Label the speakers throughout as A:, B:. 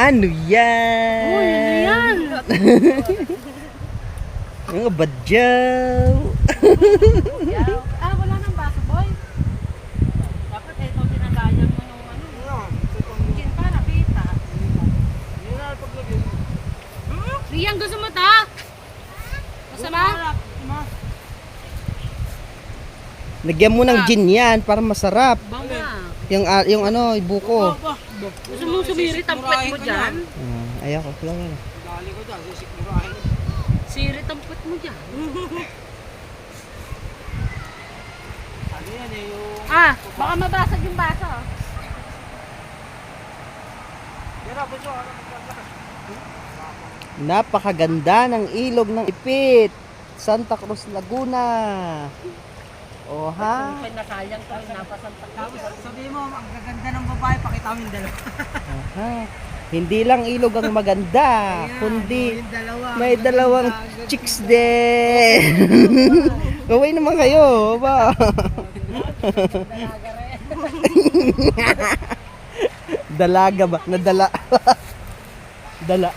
A: Ano
B: Uy,
A: yan?
B: ano yan?
A: Mga badyaw.
B: Wala nang baso, boy. Dapat ito tinagayang mo nung gin para kita. Riyang, gusto mo ta? Masama?
A: Lagyan mo ng gin yan para masarap.
B: Banga.
A: Yung ano, ibuko.
B: Gusto mong sumirit ang pet mo dyan?
A: Ayaw ko lang yan.
B: Sirit ang pet mo dyan. Baka mabasag yung baso.
A: Napakaganda ng ilog ng Ipit, Santa Cruz, Laguna. O ha?
B: Kung nasayang ka, napasantak ka.
C: Sabi mo, ang gaganda ng babae, pakita mo yung dalawa.
A: Aha. Hindi lang ilog ang maganda, kundi
C: yung dalawa.
A: may dalawang chicks din. Gawin naman kayo, ba? Dalaga ba? Nadala. Dala.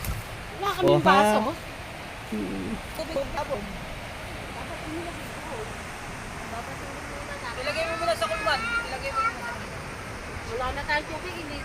B: Wala kaming baso.
C: Ilagay mo muna sa kulban.
B: Wala na tayong tubig, hindi